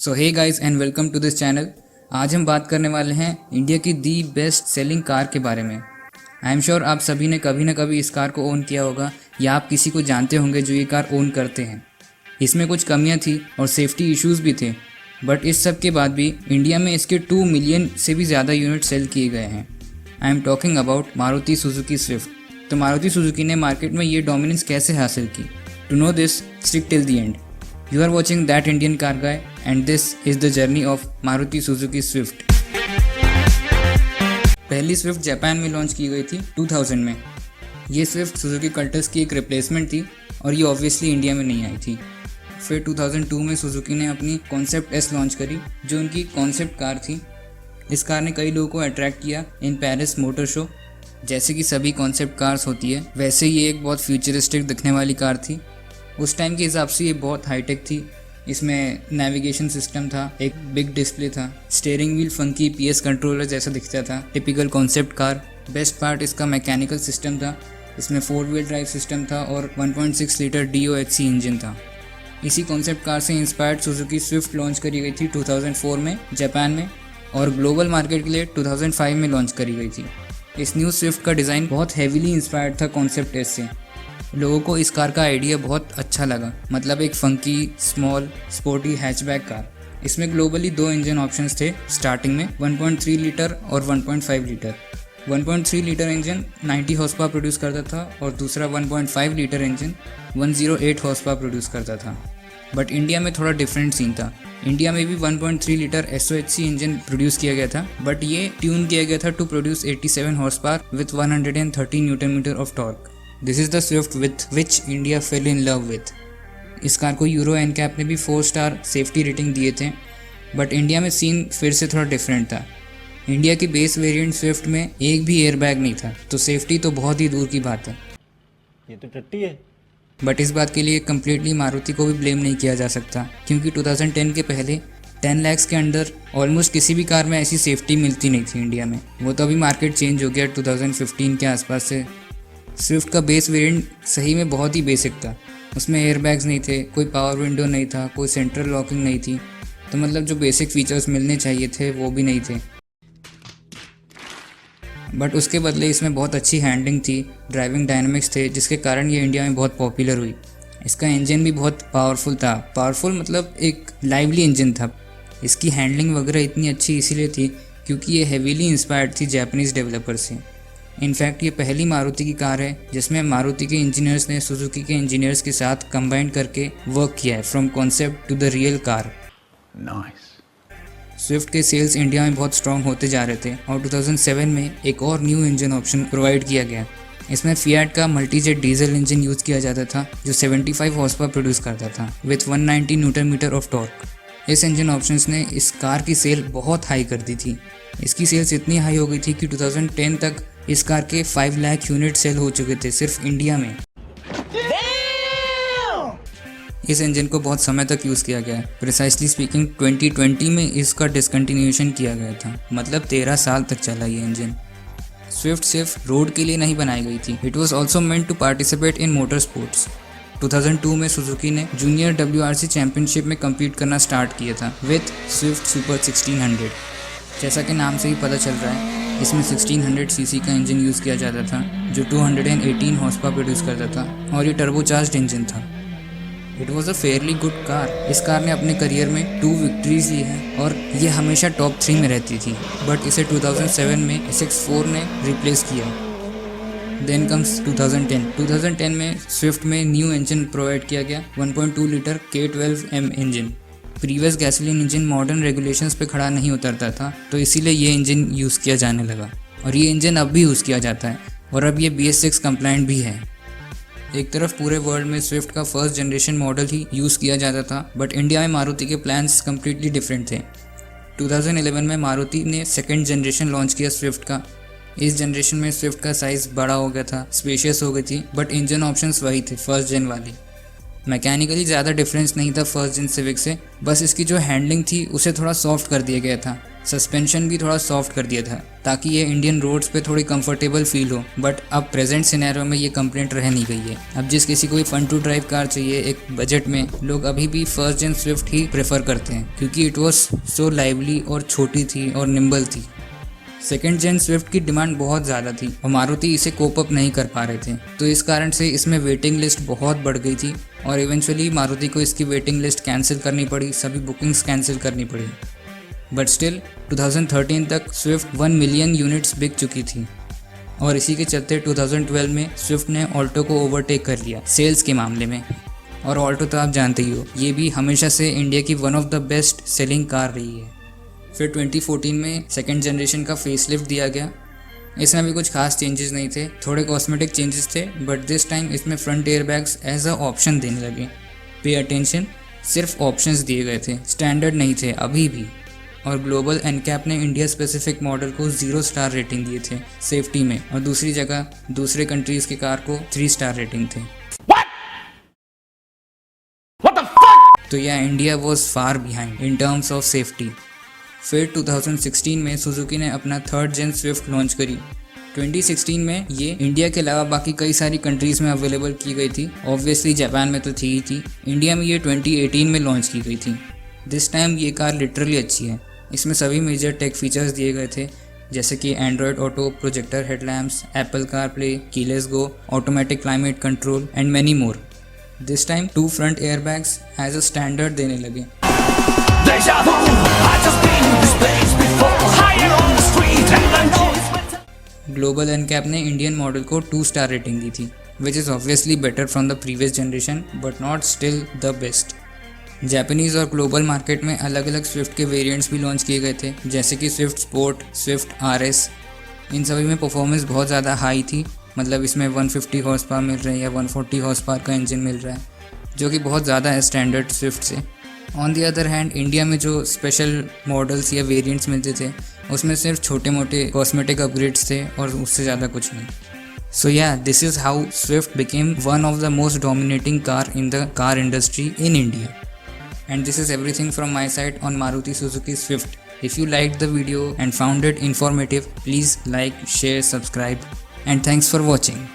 So hey guys and welcome to this channel. आज हम बात करने वाले हैं इंडिया की दी बेस्ट सेलिंग कार के बारे में। आई एम श्योर आप सभी ने कभी ना कभी इस कार को ओन किया होगा या आप किसी को जानते होंगे जो ये कार ओन करते हैं। इसमें कुछ कमियां थी और सेफ्टी इश्यूज़ भी थे, बट इस सब के बाद भी इंडिया में इसके 2 मिलियन से भी ज़्यादा यूनिट सेल किए गए हैं। I am talking about Maruti Suzuki Swift. तो मारुति सुजुकी ने मार्केट में ये डोमिनेंस कैसे हासिल की? To know this, stick till the end. You are watching That Indian Car Guy and this is the journey of Maruti Suzuki Swift। पहली Swift Japan में launch की गई थी 2000 में। ये स्विफ्ट सुजुकी कल्टस की एक रिप्लेसमेंट थी और ये ऑब्वियसली इंडिया में नहीं आई थी। फिर 2002 में सुजुकी ने अपनी कॉन्सेप्ट एस लॉन्च करी जो उनकी कॉन्सेप्ट कार थी। इस कार ने कई लोगों को अट्रैक्ट किया इन पेरिस मोटर शो। जैसे कि सभी कॉन्सेप्ट कार्स होती है वैसे ये एक बहुत फ्यूचरिस्टिक दिखने वाली कार थी। उस टाइम के हिसाब से ये बहुत हाईटेक थी। इसमें नेविगेशन सिस्टम था, एक बिग डिस्प्ले था, steering wheel funky PS controller जैसा दिखता था, typical concept car. Best part इसका मैकेनिकल सिस्टम था। इसमें 4 व्हील ड्राइव सिस्टम था और 1.6 लीटर DOHC इंजन था। इसी कॉन्सेप्ट कार से इंस्पायर्ड सुजुकी स्विफ्ट लॉन्च करी गई थी 2004 में जापान में और ग्लोबल मार्केट के लिए 2005 में लॉन्च करी गई थी। इस न्यू स्विफ्ट का डिज़ाइन बहुत हैवीली इंस्पायर्ड था कॉन्सेप्ट एस से। लोगों को इस कार का आइडिया बहुत अच्छा लगा, मतलब एक funky small sporty hatchback car. इसमें ग्लोबली 2 इंजन ऑप्शंस थे स्टार्टिंग में, 1.3 लीटर और 1.5 litre. 1.3 litre engine 90 horse power produce करता था और दूसरा 1.5 litre engine 108 horse power produce करता था। बट इंडिया में थोड़ा डिफरेंट सीन था। इंडिया में भी 1.3 लीटर SOHC इंजन प्रोड्यूस किया गया था, बट ये ट्यून किया गया था to produce 87 horsepower with 130 newton metre of torque. This is the Swift with which India fell in love with. इस कार को यूरो NCAP ने भी 4 स्टार सेफ्टी रेटिंग दिए थे, बट इंडिया में सीन फिर से थोड़ा डिफरेंट था। इंडिया की बेस वेरिएंट स्विफ्ट में एक भी एयरबैग नहीं था, तो सेफ्टी तो बहुत ही दूर की बात है। ये तो टट्टी है। बट इस बात के लिए कम्प्लीटली मारुति को भी ब्लेम नहीं किया जा सकता, क्योंकि 2010 के पहले 10 लाख के अंदर ऑलमोस्ट किसी भी कार में ऐसी सेफ्टी मिलती नहीं थी इंडिया में। वो तो अभी मार्केट चेंज हो गया 2015 के आसपास से। स्विफ्ट का बेस वेरिएंट सही में बहुत ही बेसिक था। उसमें एयरबैग्स नहीं थे, कोई पावर विंडो नहीं था, कोई सेंट्रल लॉकिंग नहीं थी, तो मतलब जो बेसिक फीचर्स मिलने चाहिए थे वो भी नहीं थे। बट उसके बदले इसमें बहुत अच्छी हैंडलिंग थी, ड्राइविंग डायनामिक्स थे, जिसके कारण ये इंडिया में बहुत पॉपुलर हुई। इसका इंजन भी बहुत पावरफुल था। पावरफुल मतलब एक लाइवली इंजन था। इसकी हैंडलिंग वगैरह इतनी अच्छी इसीलिए थी क्योंकि ये हेवीली इंस्पायर्ड थी जापानीज़ डेवलपर से। इनफैक्ट ये पहली मारुति की कार है जिसमें मारुति के इंजीनियर्स ने सुजुकी के इंजीनियर्स के साथ कंबाइन करके वर्क किया है, from concept to the real car. Nice. Swift के सेल्स इंडिया में बहुत स्ट्रॉन्ग होते जा रहे थे और 2007 में एक और न्यू इंजन ऑप्शन प्रोवाइड किया गया। इसमें फिएट का मल्टीजेट डीजल इंजन यूज़ किया जाता था जो 75 हॉर्स पावर प्रोड्यूस करता था with 190 newton metre of torque. इस इंजन ऑप्शंस ने इस कार की सेल बहुत हाई कर दी थी। इसकी सेल्स इतनी हाई हो गई थी कि 2010 तक इस कार के 5 लाख यूनिट सेल हो चुके थे सिर्फ इंडिया में। इस इंजन को बहुत समय तक यूज़ किया गया है। प्रिसाइसली स्पीकिंग 2020 में इसका डिसकंटिन्यूएशन किया गया था, मतलब 13 साल तक चला ये इंजन। स्विफ्ट सिर्फ रोड के लिए नहीं बनाई गई थी, it was also meant to participate in motor sports. 2002 में सुजुकी ने जूनियर WRC चैंपियनशिप में कम्पीट करना स्टार्ट किया था विथ स्विफ्ट सुपर 1600। जैसा कि नाम से ही पता चल रहा है, इसमें 1600 सीसी का इंजन यूज़ किया जाता था जो 218 हॉर्स पावर प्रोड्यूस करता था और ये टर्बोचार्ज्ड इंजन था। It was a fairly good car. इस कार ने अपने करियर में 2 विक्ट्रीज ली हैं और ये हमेशा टॉप 3 में रहती थी, बट इसे 2007 में SX4 ने रिप्लेस किया। देन कम्स 2010 में स्विफ्ट में न्यू इंजन प्रोवाइड किया गया, 1.2 litre K12M engine. Previous gasoline engine modern regulations पे खड़ा नहीं उतरता था, तो इसीलिए ये इंजन यूज़ किया जाने लगा और ये इंजन अब भी यूज़ किया जाता है और अब ये BS6 कंप्लाइंट भी है। एक तरफ पूरे वर्ल्ड में स्विफ्ट का फर्स्ट जनरेशन मॉडल ही यूज़ किया जाता था, बट इंडिया में मारुति के प्लान्स कम्प्लीटली डिफरेंट थे। 2011 में मारुति ने सेकेंड जनरेशन लॉन्च किया स्विफ्ट का। इस जनरेशन में स्विफ्ट का साइज़ बड़ा हो गया था, स्पेशियस हो गई थी, बट इंजन ऑप्शंस वही थे फर्स्ट जेन वाली। मैकेनिकली ज़्यादा डिफरेंस नहीं था फर्स्ट जेन सिविक से, बस इसकी जो हैंडलिंग थी उसे थोड़ा सॉफ्ट कर दिया गया था, सस्पेंशन भी थोड़ा सॉफ्ट कर दिया था ताकि ये इंडियन रोड्स पे थोड़ी कंफर्टेबल फील हो। बट अब प्रेजेंट सिनेरियो में ये कंप्लेंट रह नहीं गई है। अब जिस किसी को फन टू ड्राइव कार चाहिए एक बजट में, लोग अभी भी फर्स्ट जेन स्विफ्ट ही प्रेफर करते हैं क्योंकि इट वॉज सो लाइवली और छोटी थी और निम्बल थी। सेकेंड जेन स्विफ्ट की डिमांड बहुत ज़्यादा थी और मारुति इसे कोप अप नहीं कर पा रहे थे, तो इस कारण से इसमें वेटिंग लिस्ट बहुत बढ़ गई थी और इवेंचुअली मारुति को इसकी वेटिंग लिस्ट कैंसिल करनी पड़ी, सभी बुकिंग्स कैंसिल करनी पड़ी। बट स्टिल 2013 तक स्विफ्ट 1 मिलियन यूनिट्स बिक चुकी थी और इसी के चलते 2012 में स्विफ्ट ने ऑल्टो को ओवरटेक कर लिया सेल्स के मामले में। और ऑल्टो तो आप जानते ही हो, ये भी हमेशा से इंडिया की one of the best selling car रही है। फिर 2014 में सेकेंड जनरेशन का फेसलिफ्ट दिया गया। इसमें भी कुछ खास चेंजेस नहीं थे, थोड़े कॉस्मेटिक चेंजेस थे, बट दिस टाइम इसमें front air bags as a option देने लगे। पे अटेंशन, सिर्फ ऑप्शंस दिए गए थे, स्टैंडर्ड नहीं थे अभी भी। और ग्लोबल एनकैप ने इंडिया स्पेसिफिक मॉडल को 0 स्टार रेटिंग दिए थे सेफ्टी में, और दूसरी जगह दूसरे कंट्रीज़ की कार को 3 स्टार रेटिंग थे। तो यह India was far behind in terms of safety. फिर 2016 में सुजुकी ने अपना थर्ड जेन स्विफ्ट लॉन्च करी। 2016 में ये इंडिया के अलावा बाकी कई सारी कंट्रीज़ में अवेलेबल की गई थी, ऑब्वियसली जापान में तो थी ही थी। इंडिया में ये 2018 में लॉन्च की गई थी। दिस टाइम ये कार लिटरली अच्छी है। इसमें सभी मेजर टेक फीचर्स दिए गए थे, जैसे कि Android Auto, projector headlamps, Apple CarPlay, keyless go, automatic climate control and many more. This time 2 front airbags as a standard देने लगे। ग्लोबल एनकैप ने इंडियन मॉडल को 2 स्टार रेटिंग दी थी, which is obviously better from the previous generation but not still the best. Japanese और global market में अलग अलग स्विफ्ट के वेरिएंट्स भी लॉन्च किए गए थे, जैसे कि स्विफ्ट स्पोर्ट, स्विफ्ट RS। इन सभी में परफॉर्मेंस बहुत ज़्यादा हाई थी, मतलब इसमें 150 हॉर्स पावर मिल रहा है या 140 हॉर्स पावर का इंजन मिल रहा है, जो कि बहुत ज़्यादा है स्टैंडर्ड स्विफ्ट से। On the other hand India में जो स्पेशल मॉडल्स या वेरिएंट्स मिलते थे उसमें सिर्फ छोटे मोटे कॉस्मेटिक अपग्रेड्स थे और उससे ज़्यादा कुछ नहीं। सो या, this is how Swift became one of the most dominating car in the car industry in India. And this is everything from my side on Maruti Suzuki Swift. If you liked the video and found it informative, please like, share, subscribe, and thanks for watching.